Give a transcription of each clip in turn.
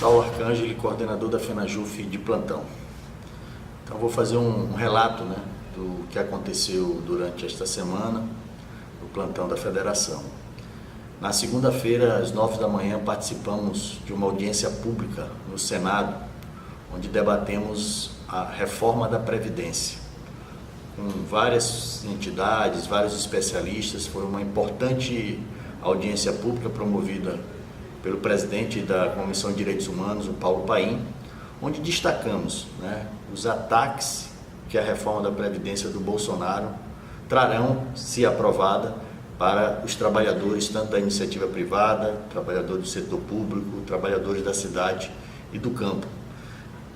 Saulo Arcângeli, coordenador da FENAJUF de plantão. Então vou fazer um relato, do que aconteceu durante esta semana no plantão da Federação. Na segunda-feira, às 9 da manhã, participamos de uma audiência pública no Senado, onde debatemos a reforma da Previdência. Com várias entidades, vários especialistas, foi uma importante audiência pública promovida pelo presidente da Comissão de Direitos Humanos, o Paulo Paim, onde destacamos os ataques que a reforma da Previdência do Bolsonaro trarão, se aprovada, para os trabalhadores, tanto da iniciativa privada, trabalhadores do setor público, trabalhadores da cidade e do campo.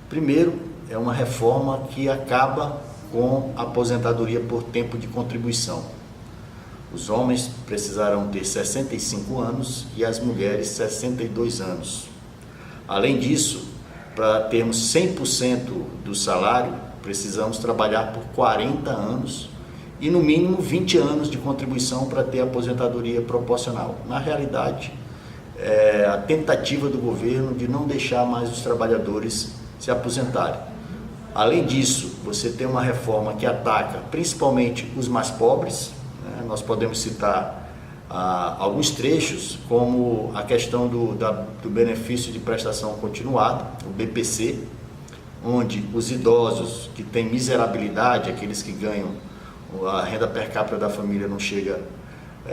Primeiro, é uma reforma que acaba com a aposentadoria por tempo de contribuição. Os homens precisarão ter 65 anos e as mulheres 62 anos. Além disso, para termos 100% do salário, precisamos trabalhar por 40 anos e no mínimo 20 anos de contribuição para ter aposentadoria proporcional. Na realidade, é a tentativa do governo de não deixar mais os trabalhadores se aposentarem. Além disso, você tem uma reforma que ataca principalmente os mais pobres. Nós podemos citar alguns trechos, como a questão do benefício de prestação continuada, o BPC, onde os idosos que têm miserabilidade, aqueles que ganham a renda per capita da família não chega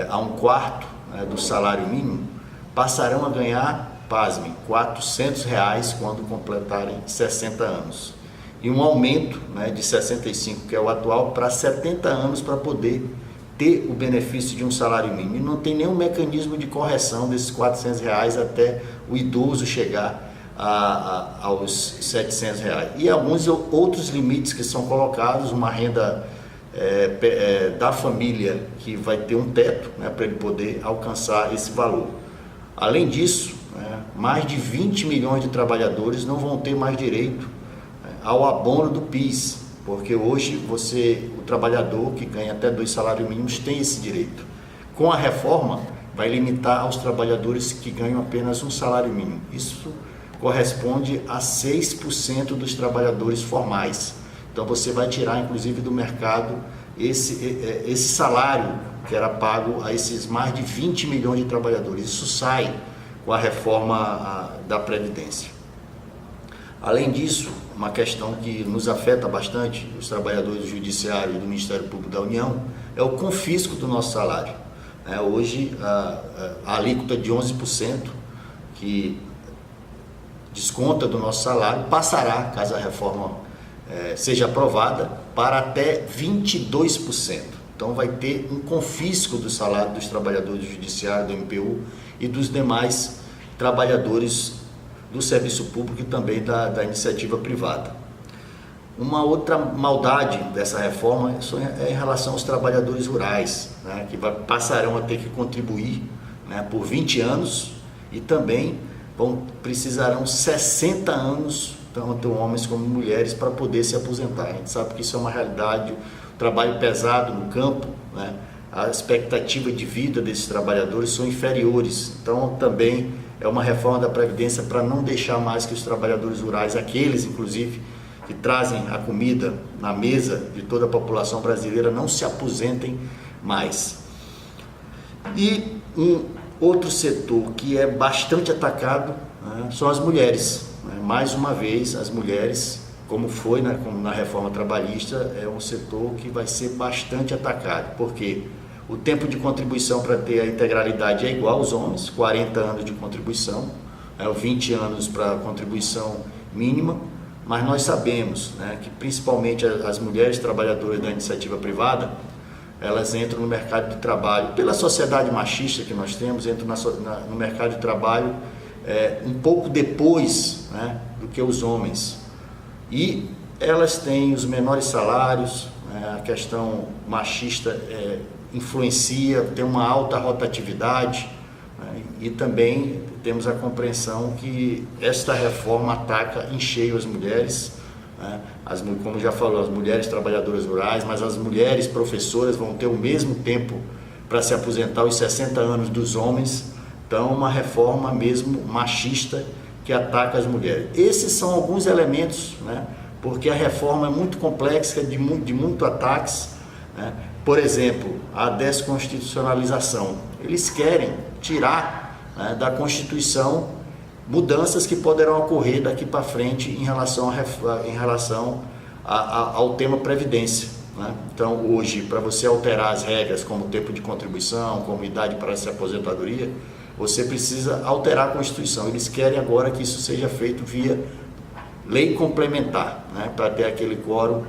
a um quarto do salário mínimo, passarão a ganhar, pasmem, R$400 quando completarem 60 anos. E um aumento de 65, que é o atual, para 70 anos para poder ter o benefício de um salário mínimo. E não tem nenhum mecanismo de correção desses R$400 até o idoso chegar aos R$700. E alguns outros limites que são colocados, uma renda da família que vai ter um teto para ele poder alcançar esse valor. Além disso, mais de 20 milhões de trabalhadores não vão ter mais direito ao abono do PIS, porque hoje o trabalhador que ganha até 2 salários mínimos tem esse direito. Com a reforma, vai limitar aos trabalhadores que ganham apenas um salário mínimo. Isso corresponde a 6% dos trabalhadores formais. Então você vai tirar, inclusive, do mercado esse salário que era pago a esses mais de 20 milhões de trabalhadores. Isso sai com a reforma da Previdência. Além disso, uma questão que nos afeta bastante, os trabalhadores do Judiciário e do Ministério Público da União, é o confisco do nosso salário. Hoje, a alíquota de 11%, que desconta do nosso salário, passará, caso a reforma seja aprovada, para até 22%. Então vai ter um confisco do salário dos trabalhadores do Judiciário, do MPU e dos demais trabalhadores do serviço público e também da iniciativa privada. Uma outra maldade dessa reforma é em relação aos trabalhadores rurais, que passarão a ter que contribuir por 20 anos e também precisarão 60 anos, tanto homens como mulheres, para poder se aposentar. A gente sabe que isso é uma realidade, o trabalho pesado no campo, a expectativa de vida desses trabalhadores são inferiores, então também é uma reforma da Previdência para não deixar mais que os trabalhadores rurais, aqueles inclusive que trazem a comida na mesa de toda a população brasileira, não se aposentem mais. E um outro setor que é bastante atacado são as mulheres. Mais uma vez, as mulheres, como foi como na reforma trabalhista, é um setor que vai ser bastante atacado, porque o tempo de contribuição para ter a integralidade é igual aos homens, 40 anos de contribuição, 20 anos para a contribuição mínima, mas nós sabemos que principalmente as mulheres trabalhadoras da iniciativa privada, elas entram no mercado de trabalho, pela sociedade machista que nós temos, entram no mercado de trabalho um pouco depois do que os homens. E elas têm os menores salários, a questão machista influencia, tem uma alta rotatividade, e também temos a compreensão que esta reforma ataca em cheio as mulheres, como já falou, as mulheres trabalhadoras rurais, mas as mulheres professoras vão ter o mesmo tempo para se aposentar, os 60 anos dos homens. Então, uma reforma mesmo machista que ataca as mulheres. Esses são alguns elementos, né? Porque a reforma é muito complexa, de muito ataques, né? Por exemplo, a desconstitucionalização. Eles querem tirar, né, da Constituição mudanças que poderão ocorrer daqui para frente em relação ao tema Previdência, né? Então, hoje, para você alterar as regras, como tempo de contribuição, como idade para essa aposentadoria, você precisa alterar a Constituição. Eles querem agora que isso seja feito via lei complementar, né? Para ter aquele quórum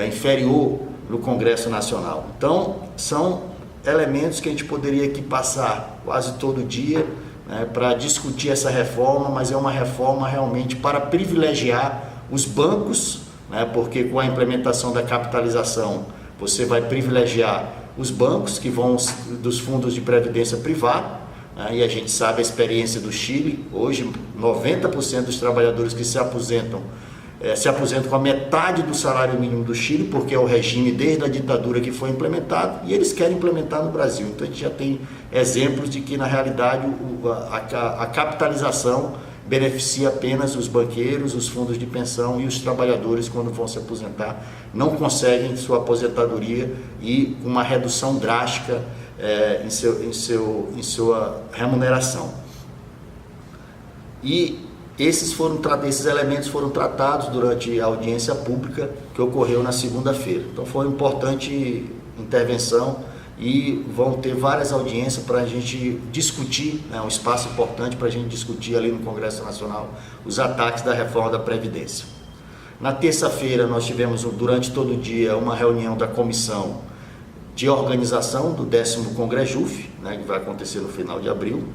inferior no Congresso Nacional. Então, são elementos que a gente poderia aqui passar quase todo dia, né, para discutir essa reforma, mas é uma reforma realmente para privilegiar os bancos, né, porque com a implementação da capitalização você vai privilegiar os bancos que vão dos fundos de previdência privada, né, e a gente sabe a experiência do Chile. Hoje 90% dos trabalhadores que se aposentam com a metade do salário mínimo do Chile, porque é o regime desde a ditadura que foi implementado, e eles querem implementar no Brasil. Então a gente já tem exemplos de que na realidade a capitalização beneficia apenas os banqueiros, os fundos de pensão, e os trabalhadores, quando vão se aposentar, não conseguem sua aposentadoria e uma redução drástica em sua remuneração. E esses elementos foram tratados durante a audiência pública que ocorreu na segunda-feira. Então foi uma importante intervenção e vão ter várias audiências para a gente discutir, né, um espaço importante para a gente discutir ali no Congresso Nacional os ataques da reforma da Previdência. Na terça-feira nós tivemos durante todo o dia uma reunião da comissão de organização do 10º Congrejuf, né, que vai acontecer no final de abril,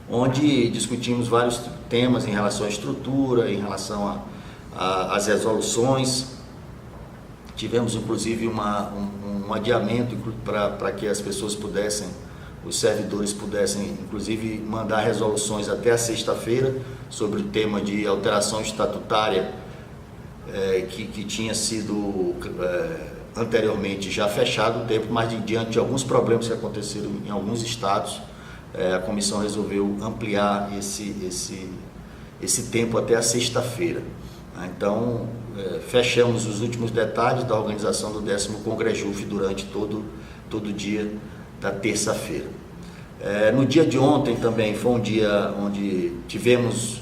onde discutimos vários temas em relação à estrutura, em relação às resoluções. Tivemos inclusive um adiamento para que as pessoas os servidores pudessem inclusive mandar resoluções até a sexta-feira sobre o tema de alteração estatutária que tinha sido anteriormente já fechado o tempo, mas diante de alguns problemas que aconteceram em alguns estados, a comissão resolveu ampliar esse tempo até a sexta-feira. Então, fechamos os últimos detalhes da organização do 10º Congrejuf durante todo o dia da terça-feira. No dia de ontem também foi um dia onde tivemos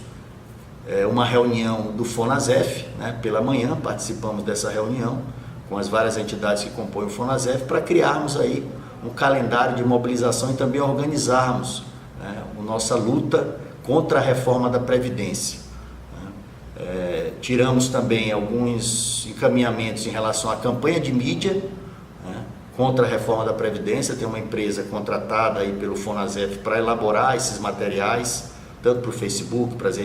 uma reunião do FONASEF, né, pela manhã. Participamos dessa reunião com as várias entidades que compõem o FONASEF para criarmos aí um calendário de mobilização e também organizarmos, né, a nossa luta contra a reforma da Previdência. Tiramos também alguns encaminhamentos em relação à campanha de mídia, né, contra a reforma da Previdência. Tem uma empresa contratada aí pelo FONASEF para elaborar esses materiais, tanto para o Facebook, para as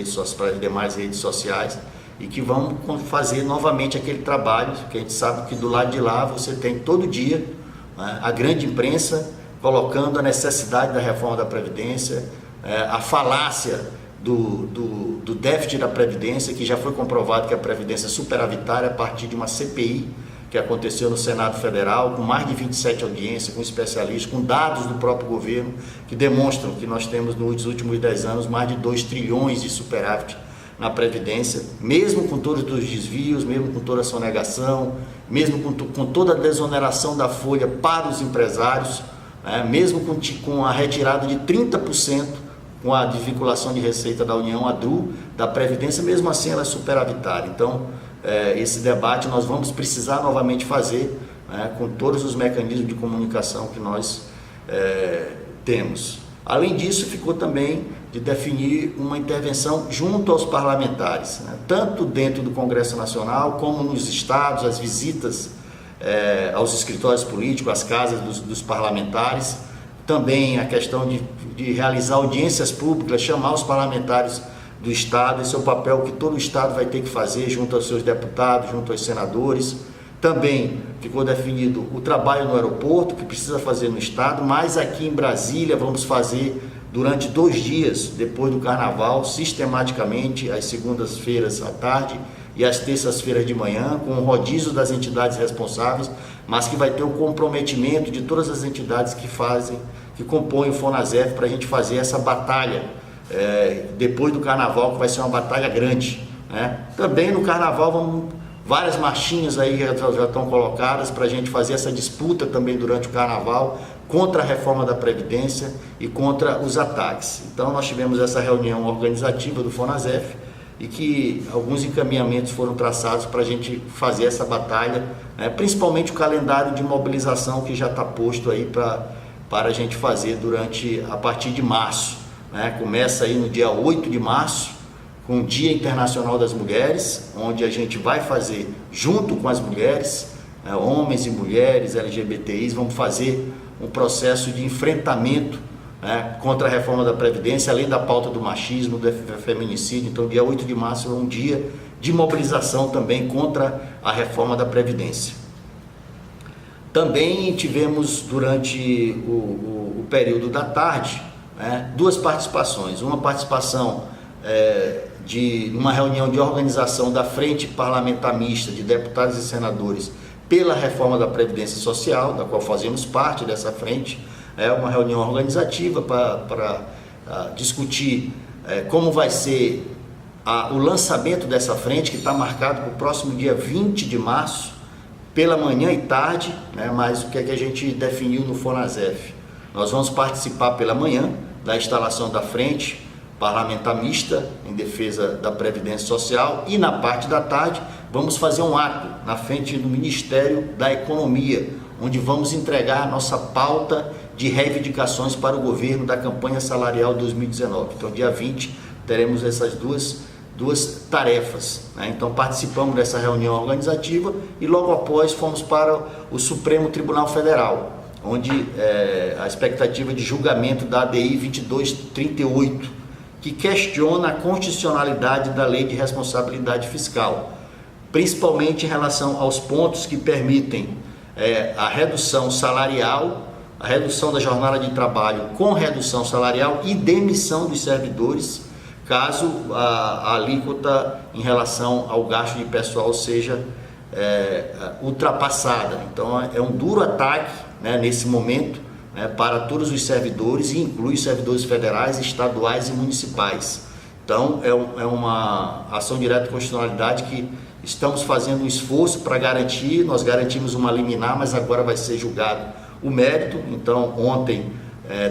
demais redes sociais, e que vão fazer novamente aquele trabalho, que a gente sabe que do lado de lá você tem todo dia, né, a grande imprensa colocando a necessidade da reforma da Previdência, a falácia do déficit da Previdência, que já foi comprovado que a Previdência é superavitária a partir de uma CPI que aconteceu no Senado Federal, com mais de 27 audiências, com especialistas, com dados do próprio governo, que demonstram que nós temos nos últimos 10 anos mais de 2 trilhões de superávit na Previdência, mesmo com todos os desvios, mesmo com toda a sonegação, mesmo com toda a desoneração da folha para os empresários, né, mesmo com a retirada de 30%, com a desvinculação de receita da União, a DRU, da Previdência, mesmo assim ela é superavitária. Então, esse debate nós vamos precisar novamente fazer, né, com todos os mecanismos de comunicação que nós temos. Além disso, ficou também de definir uma intervenção junto aos parlamentares, né, tanto dentro do Congresso Nacional, como nos estados, as visitas aos escritórios políticos, às casas dos parlamentares, também a questão de realizar audiências públicas, chamar os parlamentares do Estado. Esse é o papel que todo o Estado vai ter que fazer junto aos seus deputados, junto aos senadores. Também ficou definido o trabalho no aeroporto, que precisa fazer no Estado, mas aqui em Brasília vamos fazer durante 2 dias, depois do Carnaval, sistematicamente, às segundas-feiras à tarde e às terças-feiras de manhã, com o rodízio das entidades responsáveis, mas que vai ter o comprometimento de todas as entidades que compõem o FONASEF para a gente fazer essa batalha, depois do Carnaval, que vai ser uma batalha grande, né? Também no Carnaval várias marchinhas aí já estão colocadas para a gente fazer essa disputa também durante o Carnaval contra a reforma da Previdência e contra os ataques. Então nós tivemos essa reunião organizativa do FONASEF e que alguns encaminhamentos foram traçados para a gente fazer essa batalha, né? Principalmente o calendário de mobilização que já está posto aí para a gente fazer a partir de março, né? Começa aí no dia 8 de março, com o Dia Internacional das Mulheres, onde a gente vai fazer junto com as mulheres, homens e mulheres, LGBTIs, vamos fazer um processo de enfrentamento, né, contra a reforma da Previdência, além da pauta do machismo, do feminicídio. Então, dia 8 de março é um dia de mobilização também contra a reforma da Previdência. Também tivemos, durante o período da tarde, né, duas participações. Uma participação de uma reunião de organização da Frente Parlamentar Mista de Deputados e Senadores pela reforma da Previdência Social, da qual fazemos parte dessa frente. É uma reunião organizativa para discutir como vai ser o lançamento dessa frente, que está marcado para o próximo dia 20 de março, pela manhã e tarde, né? Mas o que é que a gente definiu no FONASEF? Nós vamos participar pela manhã da instalação da Frente Parlamentar Mista em defesa da Previdência Social, e na parte da tarde vamos fazer um ato na frente do Ministério da Economia, onde vamos entregar a nossa pauta de reivindicações para o governo da campanha salarial 2019. Então, dia 20, teremos essas duas tarefas, né? Então, participamos dessa reunião organizativa e logo após fomos para o Supremo Tribunal Federal, onde a expectativa de julgamento da ADI 2238, que questiona a constitucionalidade da Lei de Responsabilidade Fiscal, principalmente em relação aos pontos que permitem a redução salarial, a redução da jornada de trabalho com redução salarial e demissão dos servidores, caso a alíquota em relação ao gasto de pessoal seja ultrapassada. Então é um duro ataque, né, nesse momento, para todos os servidores, e inclui servidores federais, estaduais e municipais. Então é uma ação direta de constitucionalidade que estamos fazendo um esforço para garantir. Nós garantimos uma liminar, mas agora vai ser julgado o mérito. Então ontem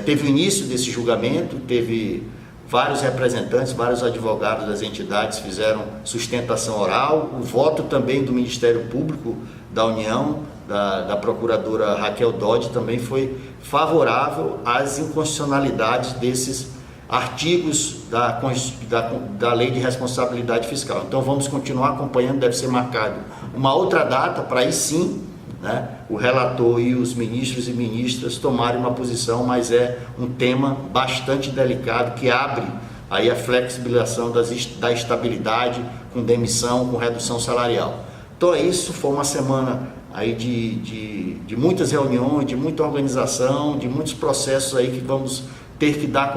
teve o início desse julgamento, teve vários representantes, vários advogados das entidades fizeram sustentação oral, o voto também do Ministério Público da União, da procuradora Raquel Dodge, também foi favorável às inconstitucionalidades desses artigos da Lei de Responsabilidade Fiscal. Então vamos continuar acompanhando, deve ser marcado uma outra data para aí sim, né, o relator e os ministros e ministras tomarem uma posição, mas é um tema bastante delicado que abre aí a flexibilização da estabilidade com demissão, com redução salarial. Então é isso, foi uma semana aí de muitas reuniões, de muita organização, de muitos processos aí que vamos ter que dar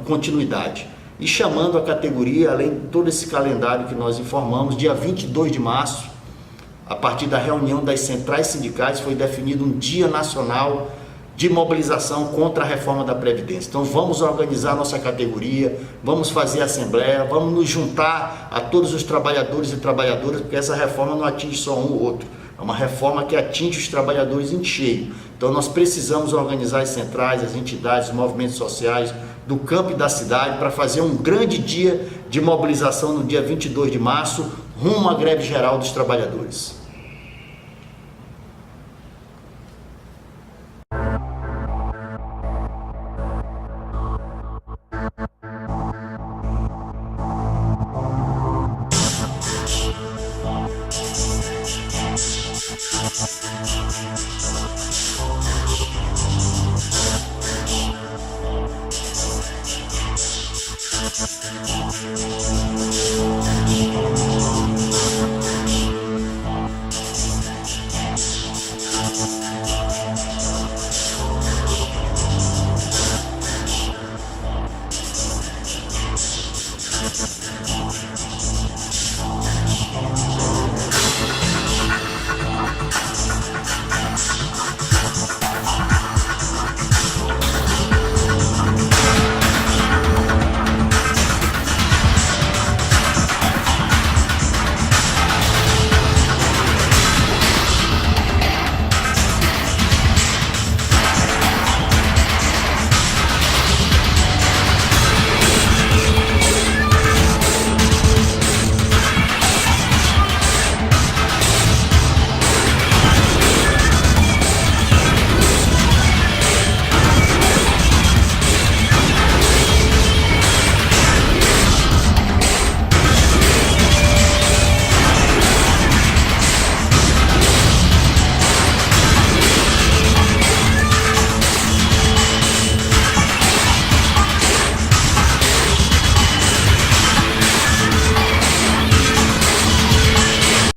continuidade. E chamando a categoria, além de todo esse calendário que nós informamos, dia 22 de março, a partir da reunião das centrais sindicais, foi definido um Dia Nacional de mobilização contra a reforma da Previdência. Então vamos organizar nossa categoria, vamos fazer assembleia, vamos nos juntar a todos os trabalhadores e trabalhadoras, porque essa reforma não atinge só um ou outro, é uma reforma que atinge os trabalhadores em cheio. Então nós precisamos organizar as centrais, as entidades, os movimentos sociais do campo e da cidade para fazer um grande dia de mobilização no dia 22 de março, rumo à greve geral dos trabalhadores.